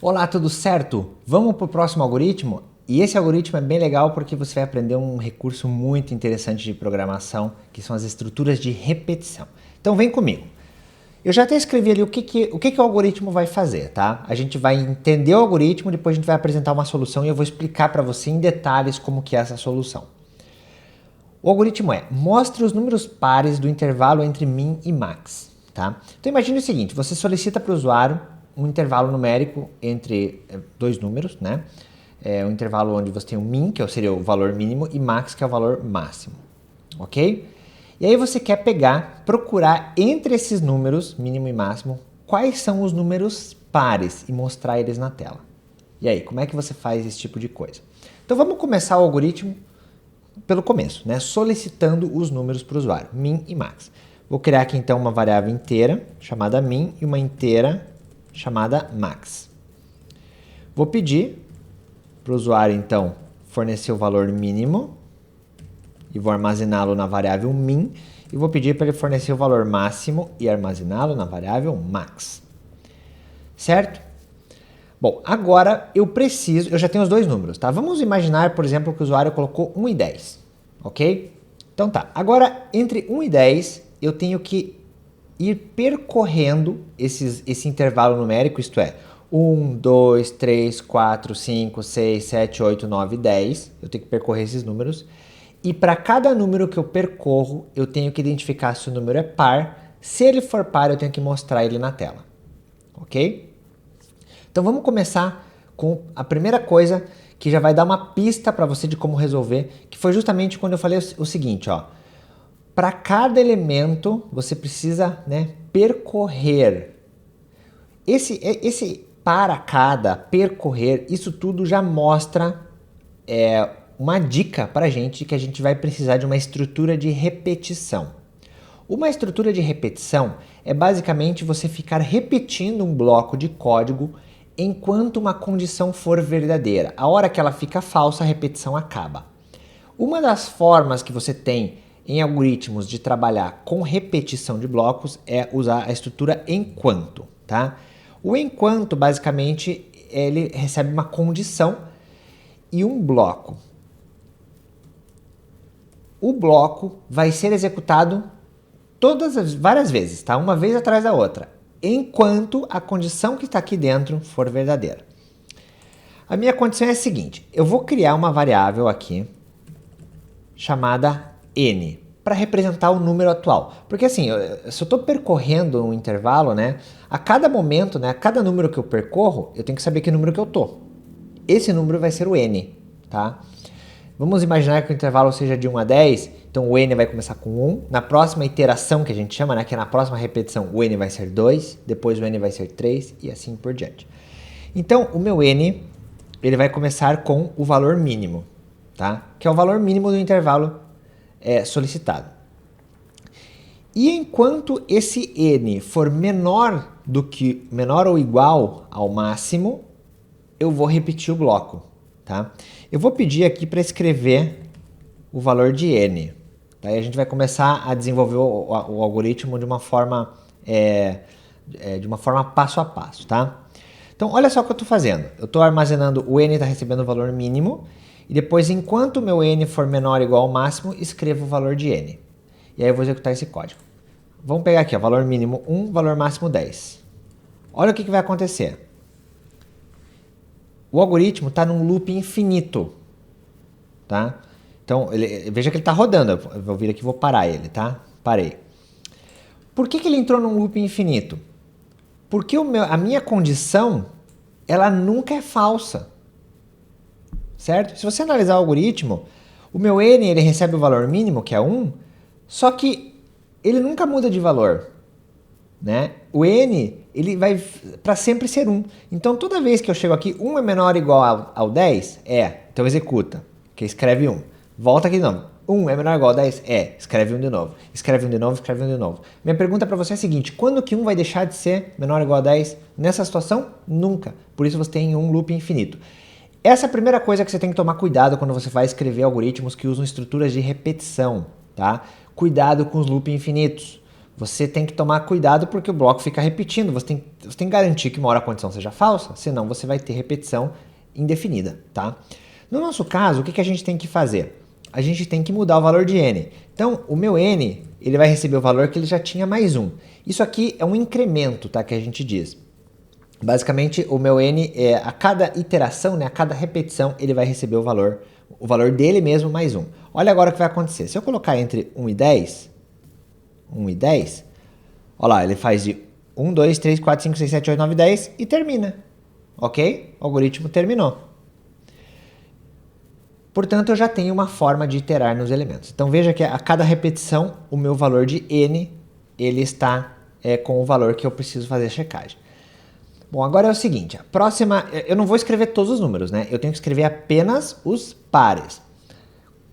Olá, tudo certo? Vamos para o próximo algoritmo? E esse algoritmo é bem legal porque você vai aprender um recurso muito interessante de programação, que são as estruturas de repetição. Então vem comigo. Eu já até escrevi ali o que o algoritmo vai fazer, tá? A gente vai entender o algoritmo, depois a gente vai apresentar uma solução e eu vou explicar para você em detalhes como que é essa solução. O algoritmo é: mostre os números pares do intervalo entre min e max, tá? Então imagine o seguinte, você solicita para o usuário um intervalo numérico entre dois números, né? Um intervalo onde você tem o min, que seria o valor mínimo, e max, que é o valor máximo, ok? E aí você quer procurar entre esses números, mínimo e máximo, quais são os números pares e mostrar eles na tela. E aí, como é que você faz esse tipo de coisa? Então vamos começar o algoritmo pelo começo, né? Solicitando os números para o usuário, min e max. Vou criar aqui então uma variável inteira chamada min e uma inteira chamada max. Vou pedir para o usuário então fornecer o valor mínimo e vou armazená-lo na variável min e vou pedir para ele fornecer o valor máximo e armazená-lo na variável max. Certo? Bom, agora eu já tenho os dois números, tá? Vamos imaginar, por exemplo, que o usuário colocou 1 e 10, ok? Então tá, agora entre 1 e 10 eu tenho que ir percorrendo esse intervalo numérico, isto é, 1, 2, 3, 4, 5, 6, 7, 8, 9, 10, eu tenho que percorrer esses números, e para cada número que eu percorro, eu tenho que identificar se o número é par, se ele for par, eu tenho que mostrar ele na tela, ok? Então vamos começar com a primeira coisa que já vai dar uma pista para você de como resolver, que foi justamente quando eu falei o seguinte, ó. Para cada elemento você precisa, né, percorrer. Esse para cada, percorrer, isso tudo já mostra uma dica para a gente que a gente vai precisar de uma estrutura de repetição. Uma estrutura de repetição é basicamente você ficar repetindo um bloco de código enquanto uma condição for verdadeira. A hora que ela fica falsa, a repetição acaba. Uma das formas que você tem em algoritmos de trabalhar com repetição de blocos é usar a estrutura enquanto, tá? O enquanto, basicamente, ele recebe uma condição e um bloco. O bloco vai ser executado várias vezes, tá? Uma vez atrás da outra, enquanto a condição que está aqui dentro for verdadeira. A minha condição é a seguinte, eu vou criar uma variável aqui chamada n, para representar o número atual. Porque assim, se eu estou percorrendo um intervalo, né, a cada momento, né, a cada número que eu percorro, eu tenho que saber que número que eu estou. Esse número vai ser o n, tá? Vamos imaginar que o intervalo seja de 1 a 10, então o n vai começar com 1, na próxima iteração que a gente chama, né, que é na próxima repetição, o n vai ser 2, depois o n vai ser 3 e assim por diante. Então o meu n, ele vai começar com o valor mínimo, tá? Que é o valor mínimo do intervalo solicitado. E enquanto esse n for menor ou igual ao máximo, eu vou repetir o bloco, tá? Eu vou pedir aqui para escrever o valor de n. Daí a gente vai começar a desenvolver o algoritmo de uma forma passo a passo, tá? Então olha só o que eu estou fazendo. Eu estou armazenando, o n está recebendo o valor mínimo, e depois, enquanto o meu n for menor ou igual ao máximo, escrevo o valor de n. E aí eu vou executar esse código. Vamos pegar aqui, ó, valor mínimo 1, valor máximo 10. Olha o que vai acontecer. O algoritmo está num loop infinito, tá? Então, veja que ele está rodando. Eu vou vir aqui e vou parar ele, tá? Parei. Por que ele entrou num loop infinito? Porque a minha condição, ela nunca é falsa. Certo? Se você analisar o algoritmo, o meu n ele recebe o valor mínimo, que é 1, só que ele nunca muda de valor, né? O n ele vai para sempre ser 1. Então toda vez que eu chego aqui, 1 é menor ou igual ao 10? Então executa, que escreve 1. Volta aqui de novo. 1 é menor ou igual ao 10? Escreve 1 de novo. Escreve 1 de novo, escreve 1 de novo. Minha pergunta para você é a seguinte, quando que 1 vai deixar de ser menor ou igual a 10? Nessa situação? Nunca. Por isso você tem um loop infinito. Essa é a primeira coisa que você tem que tomar cuidado quando você vai escrever algoritmos que usam estruturas de repetição, tá? Cuidado com os loops infinitos. você tem que tomar cuidado porque o bloco fica repetindo. Você tem que garantir que uma hora a condição seja falsa, senão você vai ter repetição indefinida, tá? No nosso caso, o que a gente tem que fazer? A gente tem que mudar o valor de n. Então, o meu n, ele vai receber o valor que ele já tinha mais 1. Isso aqui é um incremento, tá? Que a gente diz. Basicamente, o meu n, a cada iteração, né, a cada repetição, ele vai receber o valor dele mesmo mais 1. Olha agora o que vai acontecer. Se eu colocar entre 1 e 10, olha lá, ele faz de 1, 2, 3, 4, 5, 6, 7, 8, 9, 10 e termina. Ok? O algoritmo terminou. Portanto, eu já tenho uma forma de iterar nos elementos. Então, veja que a cada repetição, o meu valor de n, ele está com o valor que eu preciso fazer a checagem. Bom, agora é o seguinte, a próxima, eu não vou escrever todos os números, né? Eu tenho que escrever apenas os pares.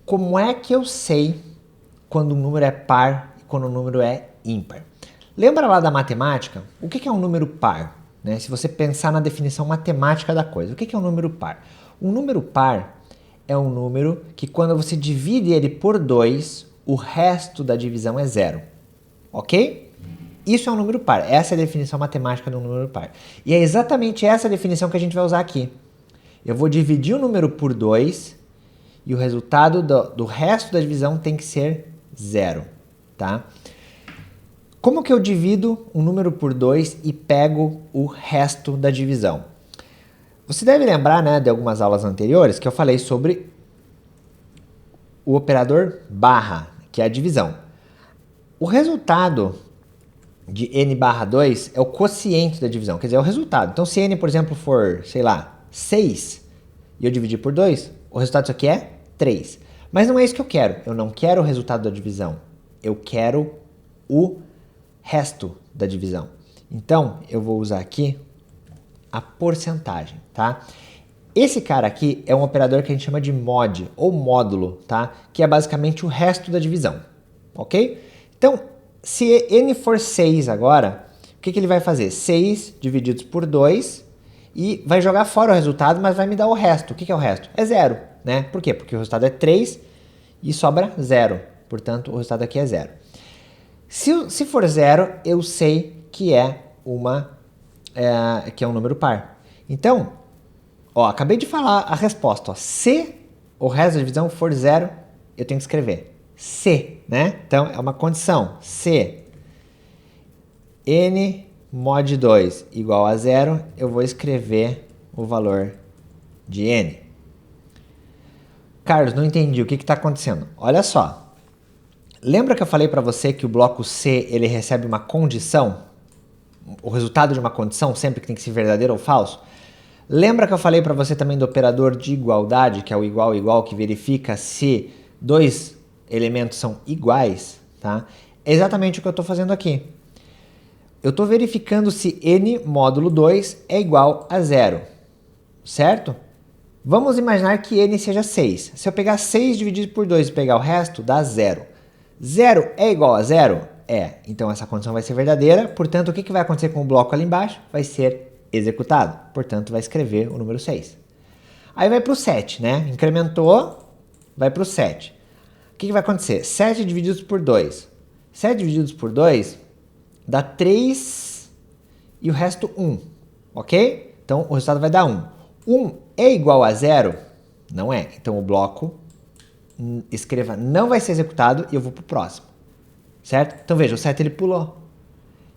Como é que eu sei quando um número é par e quando um número é ímpar? Lembra lá da matemática? O que é um número par? Né? Se você pensar na definição matemática da coisa, o que é um número par? Um número par é um número que quando você divide ele por 2, o resto da divisão é zero. Ok? Isso é um número par. Essa é a definição matemática de um número par. E é exatamente essa definição que a gente vai usar aqui. Eu vou dividir o número por 2 e o resultado do resto da divisão tem que ser zero. Tá? Como que eu divido um número por 2 e pego o resto da divisão? Você deve lembrar, né, de algumas aulas anteriores que eu falei sobre o operador barra, que é a divisão. O resultado de n barra 2 é o quociente da divisão, quer dizer, é o resultado. Então, se n, por exemplo, for, sei lá, 6 e eu dividir por 2, o resultado disso aqui é 3. Mas não é isso que eu quero. Eu não quero o resultado da divisão. Eu quero o resto da divisão. Então, eu vou usar aqui a porcentagem, tá? Esse cara aqui é um operador que a gente chama de mod ou módulo, tá? Que é basicamente o resto da divisão, ok? Então, se n for 6 agora, o que ele vai fazer? 6 divididos por 2 e vai jogar fora o resultado, mas vai me dar o resto. O que é o resto? É zero, né? Por quê? Porque o resultado é 3 e sobra 0. Portanto, o resultado aqui é 0. Se for 0, eu sei que é um número par. Então, ó, acabei de falar a resposta. Ó. Se o resto da divisão for 0, eu tenho que escrever se, né? Então, é uma condição. Se n mod 2 igual a 0, eu vou escrever o valor de n. Carlos, não entendi. O que está acontecendo? Olha só. Lembra que eu falei para você que o bloco C ele recebe uma condição? O resultado de uma condição, sempre que tem que ser verdadeiro ou falso? Lembra que eu falei para você também do operador de igualdade, que é o igual igual, que verifica se dois elementos são iguais? Tá? É exatamente o que eu estou fazendo aqui. Eu estou verificando se n módulo 2 é igual a 0, certo? Vamos imaginar que n seja 6. Se eu pegar 6 dividido por 2 e pegar o resto, dá 0. 0 é igual a 0? É. Então essa condição vai ser verdadeira. Portanto, o que vai acontecer com o bloco ali embaixo? Vai ser executado. Portanto, vai escrever o número 6. Aí vai para o 7, né? Incrementou, vai para o 7. O que vai acontecer? 7 divididos por 2. 7 divididos por 2 dá 3 e o resto 1. Ok? Então, o resultado vai dar 1. 1 é igual a 0? Não é. Então, o bloco, escreva, não vai ser executado e eu vou para o próximo. Certo? Então, veja, o 7 ele pulou.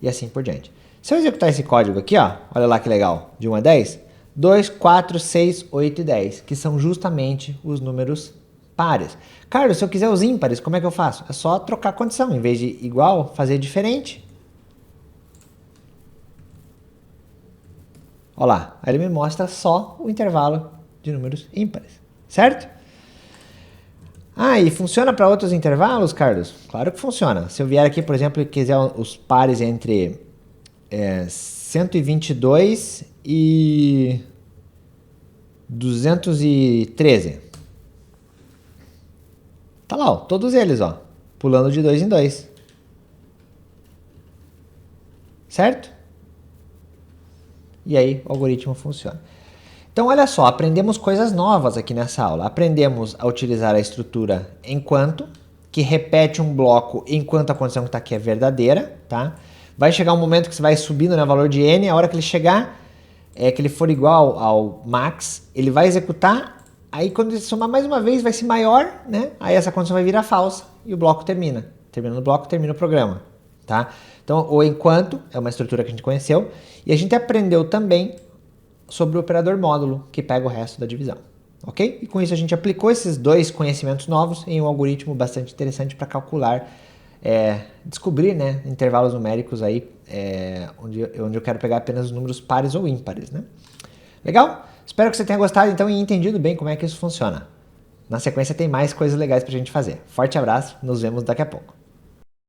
E assim por diante. Se eu executar esse código aqui, ó, olha lá que legal, de 1 a 10, 2, 4, 6, 8 e 10, que são justamente os números pares. Carlos, se eu quiser os ímpares, como é que eu faço? É só trocar a condição. Em vez de igual, fazer diferente. Olha lá, aí ele me mostra só o intervalo de números ímpares, certo? Ah, e funciona para outros intervalos, Carlos? Claro que funciona. Se eu vier aqui, por exemplo, e quiser os pares entre 122 e 213. Tá lá, ó, todos eles, ó, pulando de 2 em 2. Certo? E aí o algoritmo funciona. Então, olha só, aprendemos coisas novas aqui nessa aula. Aprendemos a utilizar a estrutura enquanto, que repete um bloco enquanto a condição que está aqui é verdadeira, tá? Vai chegar um momento que você vai subindo, né, o valor de n, a hora que ele chegar, que ele for igual ao max, ele vai executar, aí quando ele somar mais uma vez vai ser maior, né? Aí essa condição vai virar falsa e o bloco termina. Terminando o bloco, termina o programa, tá? Então, o enquanto é uma estrutura que a gente conheceu e a gente aprendeu também sobre o operador módulo, que pega o resto da divisão, ok? E com isso a gente aplicou esses dois conhecimentos novos em um algoritmo bastante interessante para calcular, descobrir, né, intervalos numéricos aí, onde eu quero pegar apenas os números pares ou ímpares, né? Legal? Espero que você tenha gostado então e entendido bem como é que isso funciona. Na sequência tem mais coisas legais para a gente fazer. Forte abraço, nos vemos daqui a pouco.